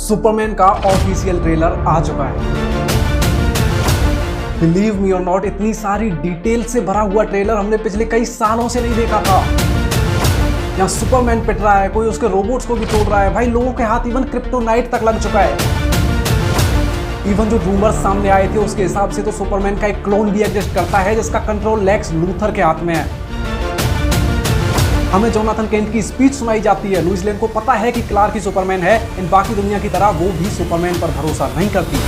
Superman का official trailer आ चुका है। बिलीव मी और नॉट, इतनी सारी डिटेल से भरा हुआ ट्रेलर हमने पिछले कई सालों से नहीं देखा था। यहाँ सुपरमैन पिट रहा है, कोई उसके रोबोट्स को भी तोड़ रहा है, भाई लोगों के हाथ इवन क्रिप्टोनाइट तक लग चुका है। इवन जो रूमर्स सामने आए थे उसके हिसाब से तो सुपरमैन का एक क्लोन भी एग्जिस्ट करता है जिसका कंट्रोल लेक्स लूथर के हाथ में है। हमें जोनाथन केंट की स्पीच सुनाई जाती है। लुइस लेन को पता है कि क्लार्क ही सुपरमैन है, इन बाकी दुनिया की तरह वो भी सुपरमैन पर भरोसा नहीं करती।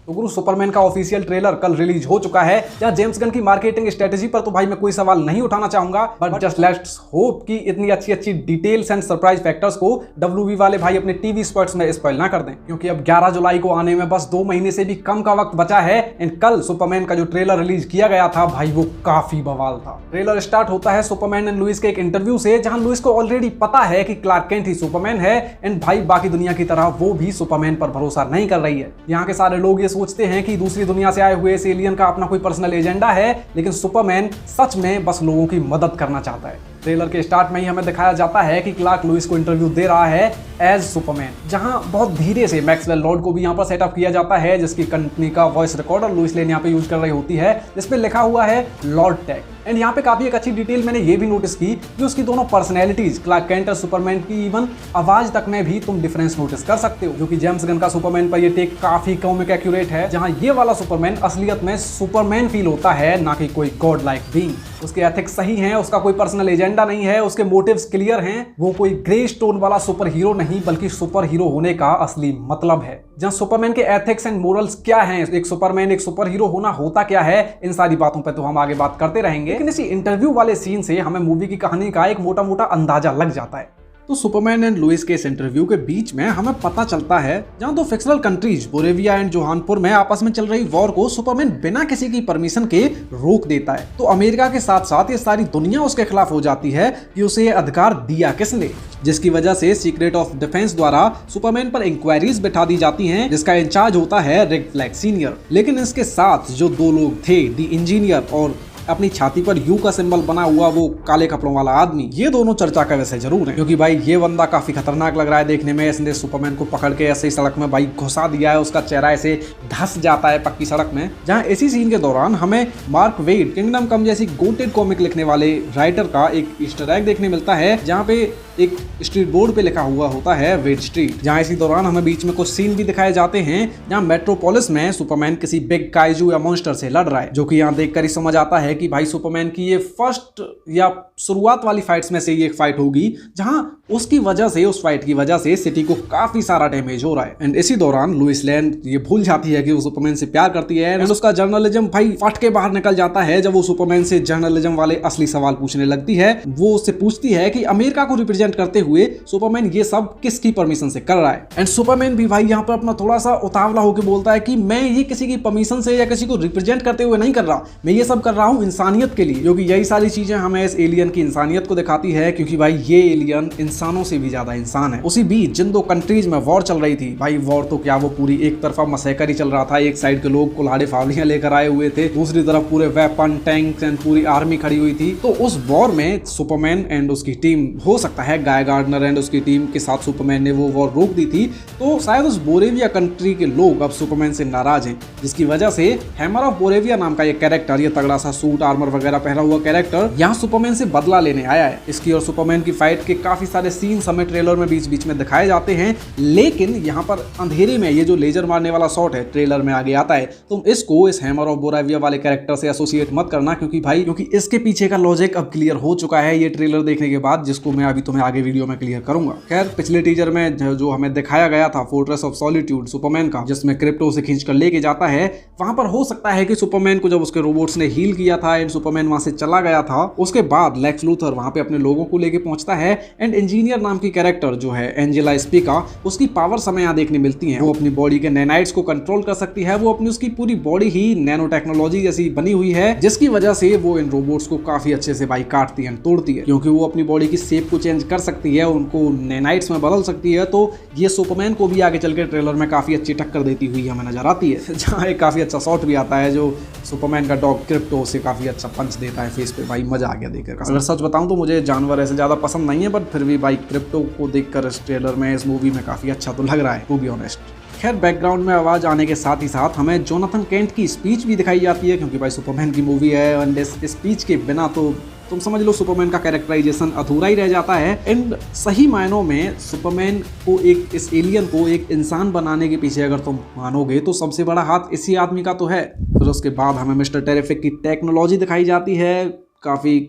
तो गुरु, सुपरमैन का ऑफिशियल ट्रेलर कल रिलीज हो चुका है। जहां जेम्स गन की मार्केटिंग स्ट्रेटेजी पर तो भाई मैं कोई सवाल नहीं उठाना चाहूंगा, बट जस्ट लेट्स होप कि इतनी अच्छी अच्छी डिटेल्स एंड सरप्राइज फैक्टर्स को डब्ल्यूबी वाले भाई अपने टीवी स्पॉट्स में स्पॉइल ना कर दें, क्योंकि अब 11 जुलाई को आने में बस 2 महीने से भी कम का वक्त बचा है। एंड कल सुपरमैन का जो ट्रेलर रिलीज किया गया था भाई वो काफी बवाल था। ट्रेलर स्टार्ट होता है सुपरमैन एंड लुइस के एक इंटरव्यू से, जहां लुइस को ऑलरेडी पता है कि क्लार्क केंट ही सुपरमैन है एंड भाई बाकी दुनिया की तरह वो भी सुपरमैन पर भरोसा नहीं कर रही है। यहाँ के सारे लोग ये सोचते हैं कि दूसरी दुनिया से आए हुए इस एलियन का अपना कोई पर्सनल एजेंडा है, लेकिन सुपरमैन सच में बस लोगों की मदद करना चाहता है। ट्रेलर के स्टार्ट में ही हमें दिखाया जाता है कि क्लार्क लुइस को इंटरव्यू दे रहा है एज सुपरमैन, जहां बहुत धीरे से मैक्सवेल लॉर्ड को भी यहां पर सेटअप किया जाता है, जिसकी कंपनी का वॉइस रिकॉर्डर लुइस लेन यहां पे यूज कर रही होती है, जिसपे लिखा हुआ है लॉर्ड टेक। एंड यहाँ पे काफी एक अच्छी डिटेल मैंने ये भी नोटिस की कि उसकी दोनों पर्सनैलिटीज, क्लार्क केंट और सुपरमैन की इवन आवाज तक में भी तुम डिफरेंस नोटिस कर सकते हो, जो कि जेम्स गन का सुपरमैन पर ये टेक काफी कॉमिक एक्यूरेट है, जहां ये वाला सुपरमैन असलियत में सुपरमैन फील होता है, ना कि कोई गॉड लाइक बीइंग। उसके एथिक्स सही हैं, उसका कोई पर्सनल एजेंडा नहीं है, उसके मोटिव्स क्लियर हैं, वो कोई ग्रे स्टोन वाला सुपर हीरो नहीं बल्कि सुपर हीरो होने का असली मतलब है। जहां सुपरमैन के एथिक्स एंड मोरल्स क्या हैं, एक सुपरमैन एक सुपर हीरो होना होता क्या है, इन सारी बातों पे तो हम आगे बात करते रहेंगे, लेकिन इसी इंटरव्यू वाले सीन से हमें मूवी की कहानी का एक मोटा मोटा अंदाजा लग जाता है। तो सुपरमैन एंड लुइस के इस इंटरव्यू के बीच में हमें पता चलता है जहां दो फिक्शनल कंट्रीज बोरेविया एंड जोहानपुर में आपस में चल रही वॉर को सुपरमैन बिना किसी की परमिशन के रोक देता है। तो अमेरिका के साथ साथ ये सारी दुनिया उसके खिलाफ हो जाती है कि उसे ये अधिकार दिया किसने, जिसकी वजह से सीक्रेट ऑफ डिफेंस द्वारा सुपरमैन पर इंक्वायरीज बैठा दी जाती हैं, जिसका इंचार्ज होता है रिक फ्लैग सीनियर। लेकिन इसके साथ जो दो लोग थे, द इंजीनियर और अपनी छाती पर यू का सिंबल बना हुआ वो काले कपड़ों वाला आदमी, ये दोनों चर्चा का विषय जरूर है, क्योंकि भाई ये बंदा काफी खतरनाक लग रहा है देखने में। इसने सुपरमैन को पकड़ के ऐसे ही सड़क में भाई घुसा दिया है, उसका चेहरा ऐसे धस जाता है पक्की सड़क में। जहां इसी सीन के दौरान हमें मार्क वेड, किंगडम कम जैसी गोटेड कॉमिक लिखने वाले राइटर का एक ईस्टर एग देखने मिलता है, जहां पे एक स्ट्रीट बोर्ड पे लिखा हुआ होता है वेड स्ट्रीट। जहां इसी दौरान हमें बीच में कुछ सीन भी दिखाए जाते हैं जहां मेट्रोपोलिस में सुपरमैन किसी बिग काइजू या मॉन्स्टर से लड़ रहा है, जो कि यहां देखकर ही समझ आता है कि भाई सुपरमैन की ये फर्स्ट या शुरुआत वाली फाइट्स में से ये एक फाइट होगी, जहां उसकी वजह से, उस फाइट की वजह से सिटी को काफी सारा डैमेज हो रहा है। एंड इसी दौरान लुइस लेन ये भूल जाती है कि वो सुपरमैन से प्यार करती है, एंड उसका जर्नलिज्म भाई फट के बाहर निकल जाता है जब वो सुपरमैन से जर्नलिज्म वाले असली सवाल पूछने लगती है। वो उससे पूछती है कि अमेरिका को रिप्रेजेंट करते हुए सुपरमैन ये सब किसकी परमिशन से कर रहा है। एंड सुपरमैन भी भाई यहाँ पर अपना थोड़ा सा उतावला होकर बोलता है कि मैं ये किसी की परमिशन से या किसी को रिप्रेजेंट करते हुए नहीं कर रहा, मैं ये सब कर रहा हूँ इंसानियत के लिए, क्योंकि यही सारी चीजें हमें इस एलियन की इंसानियत को दिखाती है, क्योंकि भाई ये एलियन इंसानों से भी ज्यादा इंसान है। उसी बीच जिन दो कंट्रीज में वॉर चल रही थी, भाई वॉर तो क्या वो पूरी एक तरफा मसैकर ही चल रहा था। एक साइड के लोग कुल्हाड़े फावड़ियां लेकर आए हुए थे, दूसरी तरफ पूरे वेपन, टैंक्स एंड पूरी आर्मी खड़ी हुई थी। तो उस वॉर में सुपरमैन एंड उसकी टीम, हो सकता है गाय गार्डनर एंड उसकी टीम के साथ सुपरमैन ने वो वॉर रोक दी थी, तो शायद उस बोरेविया कंट्री के लोग अब सुपरमैन से नाराज हैं, जिसकी वजह से हैमर ऑफ बोरेविया नाम का ये कैरेक्टर, ये तगड़ा सा सूट आर्मर वगैरह पहना हुआ कैरेक्टर यहाँ सुपरमैन से बदला लेने आया है। इसकी और सुपरमैन की फाइट के काफी सारे सीन्स हमें ट्रेलर में बीच बीच में दिखाए जाते हैं, लेकिन यहाँ पर अंधेरे में ये जो लेजर मारने वाला शॉट है ट्रेलर में आगे आता है, तुम इसको इस हैमर ऑफ बोरेविया वाले कैरेक्टर से एसोसिएट मत करना, क्योंकि इसके पीछे का लॉजिक अब क्लियर हो चुका है ये ट्रेलर देखने के बाद, जिसको मैं अभी तुम्हें आगे वीडियो में क्लियर करूंगा। खैर, पिछले टीजर में जो हमें दिखाया गया था फोर्ट्रेस ऑफ सॉलिट्यूड सुपरमैन का, जिसमें क्रिप्टो से खींच कर लेके जाता है, वहां पर हो सकता है कि सुपरमैन को जब उसके रोबोट्स ने हील किया था एंड सुपरमैन वहां से चला गया था, उसके बाद लेक्स लूथर वहां पे अपने लोगों को लेके पहुंचता है एंड इंजीनियर नाम की कैरेक्टर जो है एंजेला स्पीका, उसकी पावर्स हमें यहाँ देखने मिलती हैं। वो अपनी बॉडी के नैनाइट्स को कंट्रोल कर सकती है, वो अपनी उसकी पूरी बॉडी ही नैनो टेक्नोलॉजी जैसी बनी हुई है, जिसकी वजह से वो इन रोबोट्स को काफी अच्छे से भाई काटती है, तोड़ती है, क्योंकि वो अपनी बॉडी की शेप को चेंज कर सकती है, उनको नैनाइट्स में बदल सकती है। तो ये सुपरमैन को भी आगे चल के ट्रेलर में काफी अच्छी टक्कर देती हुई हमें नजर आती है, जहाँ एक काफी अच्छा शॉट भी आता है जो सुपरमैन का डॉग क्रिप्टो उसे काफी अच्छा पंच देता है फेस पे, भाई मजा आ गया देखकर। अगर सच बताऊं तो मुझे जानवर ऐसे ज्यादा पसंद नहीं है, बट फिर भी भाई क्रिप्टो को देखकर इस ट्रेलर में, इस मूवी में काफी अच्छा तो लग रहा है, टू बी ऑनेस्ट। खैर बैकग्राउंड में आवाज आने के साथ ही साथ हमें जोनाथन केंट की स्पीच भी दिखाई जाती है, क्योंकि भाई सुपरमैन की मूवी है एंड इस स्पीच के बिना तो तुम समझ लो सुपरमैन का कैरेक्टराइजेशन अधूरा ही रह जाता है। एंड सही मायनों में सुपरमैन को, एक इस एलियन को एक इंसान बनाने के पीछे अगर तुम मानोगे तो सबसे बड़ा हाथ इसी आदमी का तो है। फिर उसके बाद हमें मिस्टर टेरिफिक की टेक्नोलॉजी दिखाई जाती है, काफ़ी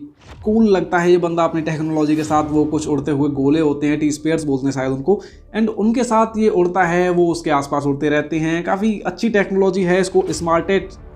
कूल लगता है ये बंदा अपनी टेक्नोलॉजी के साथ। वो कुछ उड़ते हुए गोले होते हैं, टी स्पेयर्स बोलते हैं शायद उनको, एंड उनके साथ ये उड़ता है, वो उसके आसपास उड़ते रहते हैं। काफ़ी अच्छी टेक्नोलॉजी है, इसको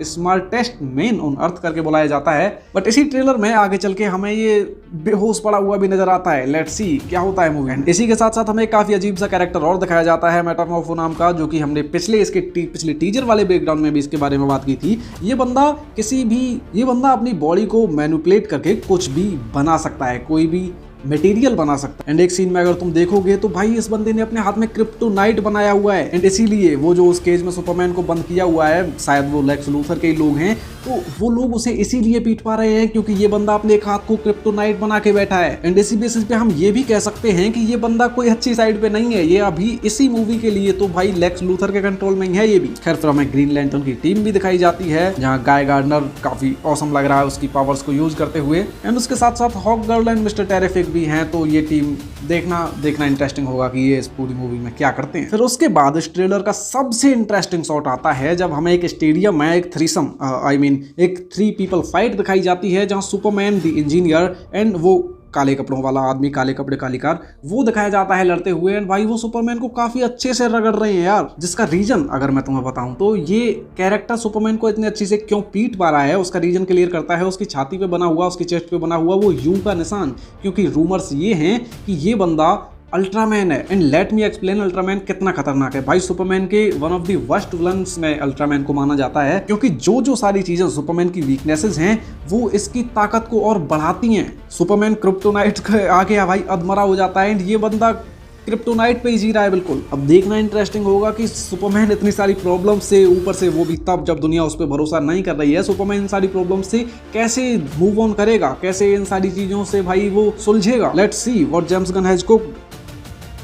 स्मार्टेस्ट मैन ऑन अर्थ करके बुलाया जाता है। बट इसी ट्रेलर में आगे चल के हमें ये बेहोश पड़ा हुआ भी नजर आता है। लेट्स सी क्या होता है मूवी। इसी के साथ साथ हमें काफ़ी अजीब सा कैरेक्टर और दिखाया जाता है, मेटामॉर्फो नाम का, जो कि हमने पिछले टीजर वाले बैकग्राउंड में भी इसके बारे में बात की थी। ये बंदा अपनी बॉडी को मैनिपुलेट करके कुछ भी बना सकता है, कोई भी मटेरियल बना सकता है। एंड एक सीन में अगर तुम देखोगे तो भाई इस बंदे ने अपने हाथ में क्रिप्टोनाइट बनाया हुआ है। एंड इसीलिए वो जो उस केज में सुपरमैन को बंद किया हुआ है, शायद वो लेक्स लूथर के ही लोग हैं, तो वो लोग उसे इसीलिए पीट पा रहे हैं क्योंकि ये बंदा अपने एक हाथ को क्रिप्टोनाइट बना के बैठा है। एंड इसी बेसिस पे हम ये भी कह सकते हैं कि ये बंदा कोई अच्छी साइड पे नहीं है। ये अभी इसी मूवी के लिए तो भाई लेक्स लूथर के कंट्रोल में ही है ये भी। खैर फिर हमें ग्रीन लैंटर्न की टीम भी दिखाई जाती है, जहाँ गाय गार्डनर काफी ऑसम लग रहा है उसकी पावर्स को यूज करते हुए। एंड उसके साथ साथ Hawkgirl and Mister Terrific भी हैं, तो ये टीम देखना इंटरेस्टिंग होगा कि ये इस पूरी मूवी में क्या करते हैं। फिर उसके बाद इस ट्रेलर का सबसे इंटरेस्टिंग शॉट आता है जब हमें एक स्टेडियम में एक थ्रीसम एक 3 पीपल फाइट दिखाई जाती है, जहां सुपरमैन द इंजीनियर एंड वो काले कपड़ों वाला आदमी, काले कपड़े काली कार, वो दिखाया जाता है लड़ते हुए। एंड भाई वो सुपरमैन को काफी अच्छे से रगड़ रहे हैं यार, जिसका रीजन अगर मैं तुम्हें बताऊं तो ये कैरेक्टर सुपरमैन को इतने अच्छे से क्यों पीट पा रहा है उसका रीजन क्लियर करता है। उसकी छाती पे बना हुआ, उसकी चेस्ट पे बना हुआ वो यू का निशान, क्योंकि रूमर्स ये हैं कि ये बंदा अल्ट्रामैन है। And let me explain Ultraman कितना खतरनाक है। भाई सुपरमैन के one of the worst villains में अल्ट्रामैन को माना जाता है, क्योंकि जो सारी चीजें सुपरमैन की वीकनेसेस हैं वो इसकी ताकत को और बढ़ाती हैं। सुपरमैन क्रिप्टोनाइट के आगे भाई अधमरा हो जाता है, एंड ये बंदा क्रिप्टोनाइट पे ही जी रहा है बिल्कुल। अब देखना इंटरेस्टिंग होगा कि सुपरमैन इतनी सारी प्रॉब्लम से, ऊपर से वो भी तब जब दुनिया उस पर भरोसा नहीं कर रही है, सुपरमैन इन सारी प्रॉब्लम से कैसे मूव ऑन करेगा, कैसे इन सारी चीजों से भाई वो सुलझेगा। Let's see what James Gunn has cooked.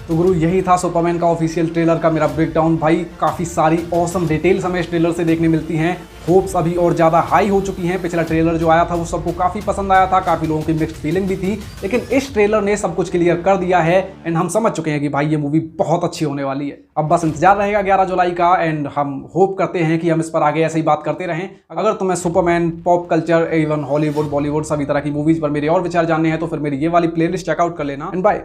तो गुरु यही था सुपरमैन का ऑफिशियल ट्रेलर का मेरा ब्रेकडाउन। भाई काफ़ी सारी ऑसम डिटेल्स हमें इस ट्रेलर से देखने मिलती हैं। होप्स अभी और ज़्यादा हाई हो चुकी हैं। पिछला ट्रेलर जो आया था वो सबको काफ़ी पसंद आया था, काफ़ी लोगों की मिक्स्ड फीलिंग भी थी, लेकिन इस ट्रेलर ने सब कुछ क्लियर कर दिया है। एंड हम समझ चुके हैं कि भाई ये मूवी बहुत अच्छी होने वाली है। अब बस इंतजार रहेगा 11 जुलाई का, एंड हम होप करते हैं कि हम इस पर आगे ऐसे ही बात करते रहें। अगर तुम्हें Superman, pop culture, even Hollywood, Bollywood सभी तरह की मूवीज़ पर मेरे और विचार जानने हैं तो फिर मेरी ये वाली प्लेलिस्ट चेकआउट कर लेना। And bye.